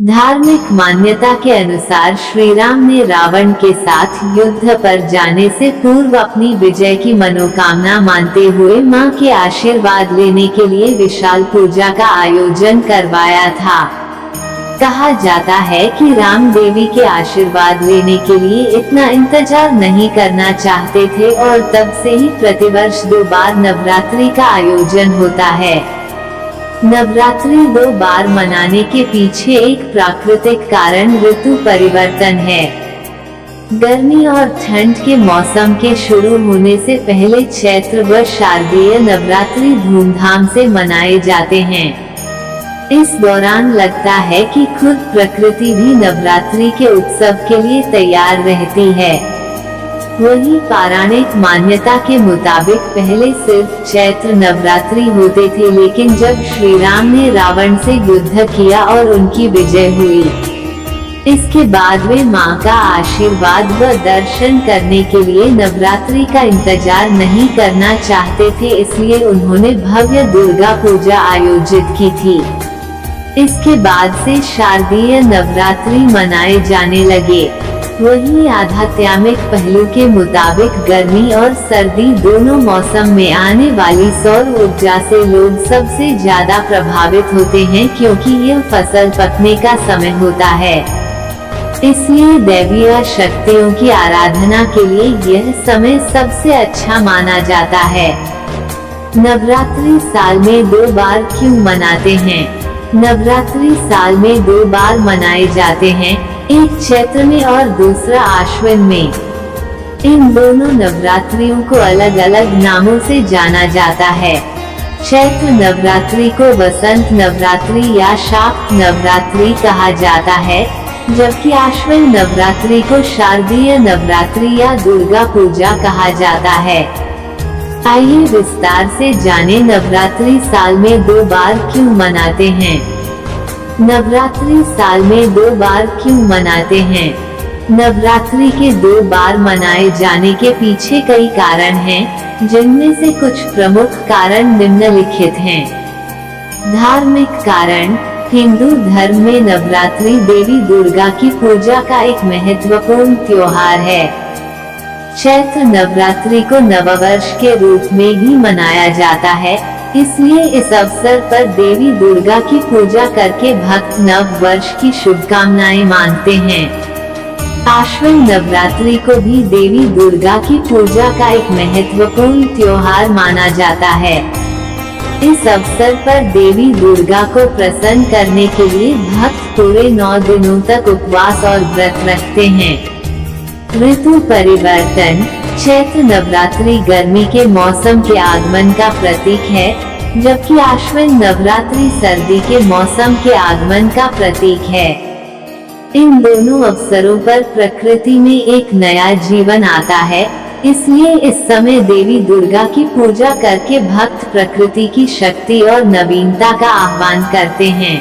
धार्मिक मान्यता के अनुसार श्री राम ने रावण के साथ युद्ध पर जाने से पूर्व अपनी विजय की मनोकामना मानते हुए मां के आशीर्वाद लेने के लिए विशाल पूजा का आयोजन करवाया था। कहा जाता है कि राम देवी के आशीर्वाद लेने के लिए इतना इंतजार नहीं करना चाहते थे और तब से ही प्रतिवर्ष 2 बार नवरात्रि का आयोजन होता है। नवरात्रि 2 बार मनाने के पीछे एक प्राकृतिक कारण ऋतु परिवर्तन है। गर्मी और ठंड के मौसम के शुरू होने से पहले चैत्र व शारदीय नवरात्रि धूमधाम से मनाए जाते हैं। इस दौरान लगता है कि खुद प्रकृति भी नवरात्रि के उत्सव के लिए तैयार रहती है। वही पौराणिक मान्यता के मुताबिक पहले सिर्फ चैत्र नवरात्रि होते थे, लेकिन जब श्री राम ने रावण से युद्ध किया और उनकी विजय हुई, इसके बाद वे मां का आशीर्वाद व दर्शन करने के लिए नवरात्रि का इंतजार नहीं करना चाहते थे, इसलिए उन्होंने भव्य दुर्गा पूजा आयोजित की थी। इसके बाद से शारदीय नवरात्रि मनाए जाने लगे। वहीं आध्यात्मिक पहलू के मुताबिक गर्मी और सर्दी दोनों मौसम में आने वाली सौर ऊर्जा से लोग सबसे ज्यादा प्रभावित होते हैं, क्योंकि यह फसल पकने का समय होता है। इसलिए दैवीय शक्तियों की आराधना के लिए यह समय सबसे अच्छा माना जाता है। नवरात्रि साल में 2 बार क्यों मनाते हैं? नवरात्रि साल में 2 बार मनाए जाते हैं, एक चैत्र में और दूसरा आश्विन में। इन दोनों नवरात्रियों को अलग अलग नामों से जाना जाता है। चैत्र नवरात्रि को वसंत नवरात्रि या शाक्त नवरात्रि कहा जाता है, जबकि आश्विन नवरात्रि को शारदीय नवरात्रि या दुर्गा पूजा कहा जाता है। आइए विस्तार से जानें नवरात्रि साल में 2 बार क्यों मनाते हैं। नवरात्रि साल में 2 बार क्यों मनाते हैं? नवरात्रि के 2 बार मनाए जाने के पीछे कई कारण हैं, जिनमें से कुछ प्रमुख कारण निम्नलिखित हैं। धार्मिक कारण। हिंदू धर्म में नवरात्रि देवी दुर्गा की पूजा का एक महत्वपूर्ण त्योहार है। चैत्र नवरात्रि को नववर्ष के रूप में भी मनाया जाता है, इसलिए इस अवसर पर देवी दुर्गा की पूजा करके भक्त नव वर्ष की शुभकामनाएं मांगते हैं। आश्विन नवरात्रि को भी देवी दुर्गा की पूजा का एक महत्वपूर्ण त्योहार माना जाता है। इस अवसर पर देवी दुर्गा को प्रसन्न करने के लिए भक्त पूरे 9 दिनों तक उपवास और व्रत रखते हैं। ऋतु परिवर्तन। चैत्र नवरात्रि गर्मी के मौसम के आगमन का प्रतीक है, जबकि आश्विन नवरात्रि सर्दी के मौसम के आगमन का प्रतीक है। इन दोनों अवसरों पर प्रकृति में एक नया जीवन आता है, इसलिए इस समय देवी दुर्गा की पूजा करके भक्त प्रकृति की शक्ति और नवीनता का आह्वान करते हैं।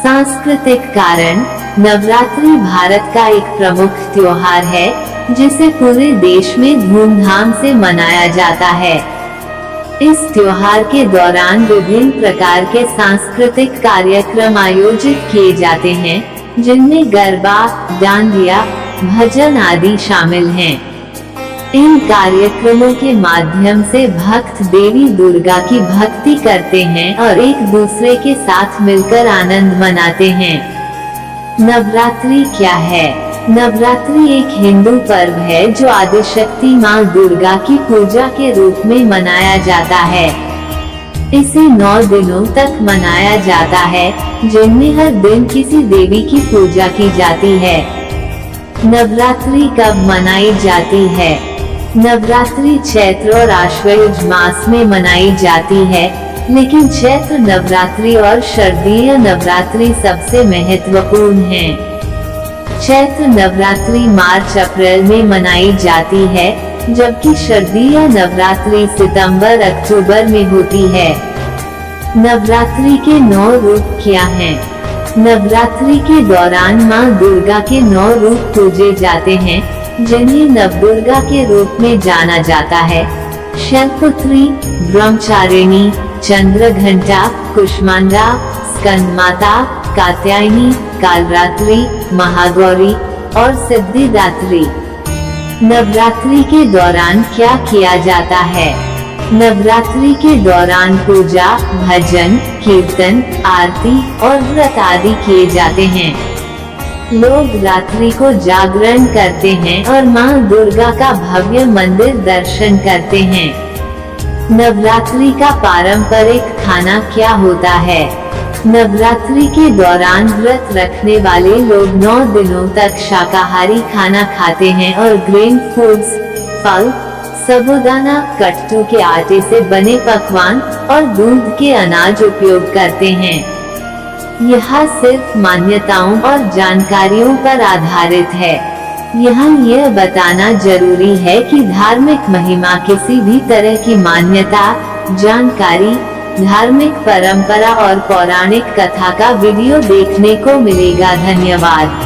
सांस्कृतिक कारण। नवरात्रि भारत का एक प्रमुख त्योहार है, जिसे पूरे देश में धूमधाम से मनाया जाता है। इस त्योहार के दौरान विभिन्न प्रकार के सांस्कृतिक कार्यक्रम आयोजित किए जाते हैं, जिनमें गरबा, डांडिया, भजन आदि शामिल हैं। इन कार्यक्रमों के माध्यम से भक्त देवी दुर्गा की भक्ति करते हैं और एक दूसरे के साथ मिलकर आनंद मनाते हैं। नवरात्रि क्या है? नवरात्रि एक हिंदू पर्व है जो आदिशक्ति मां दुर्गा की पूजा के रूप में मनाया जाता है। इसे 9 दिनों तक मनाया जाता है, जिनमें हर दिन किसी देवी की पूजा की जाती है। नवरात्रि कब मनाई जाती है? नवरात्रि चैत्र और आश्वयुज मास में मनाई जाती है, लेकिन चैत्र नवरात्रि और शारदीय नवरात्रि सबसे महत्वपूर्ण हैं। चैत्र नवरात्रि मार्च अप्रैल में मनाई जाती है, जबकि शारदीय नवरात्रि सितंबर अक्टूबर में होती है। नवरात्रि के 9 रूप क्या हैं? नवरात्रि के दौरान मां दुर्गा के 9 रूप पूजे जाते हैं, जिन्हें नवदुर्गा के रूप में जाना जाता है। शैलपुत्री, ब्रह्मचारिणी, चंद्रघंटा, कुष्मांडा, स्कंदमाता, कात्यायनी, कालरात्रि, महागौरी और सिद्धिदात्री। नवरात्रि के दौरान क्या किया जाता है? नवरात्रि के दौरान पूजा, भजन, कीर्तन, आरती और व्रत आदि किए जाते हैं। लोग रात्रि को जागरण करते हैं और मां दुर्गा का भव्य मंदिर दर्शन करते हैं। नवरात्रि का पारंपरिक खाना क्या होता है? नवरात्रि के दौरान व्रत रखने वाले लोग 9 दिनों तक शाकाहारी खाना खाते हैं और ग्रेन फूड्स, फल, साबूदाना, कट्टू के आटे से बने पकवान और दूध के अनाज उपयोग करते हैं। यह सिर्फ मान्यताओं और जानकारियों पर आधारित है। यहाँ यह बताना जरूरी है कि धार्मिक महिमा किसी भी तरह की मान्यता, जानकारी, धार्मिक परंपरा और पौराणिक कथा का वीडियो देखने को मिलेगा। धन्यवाद।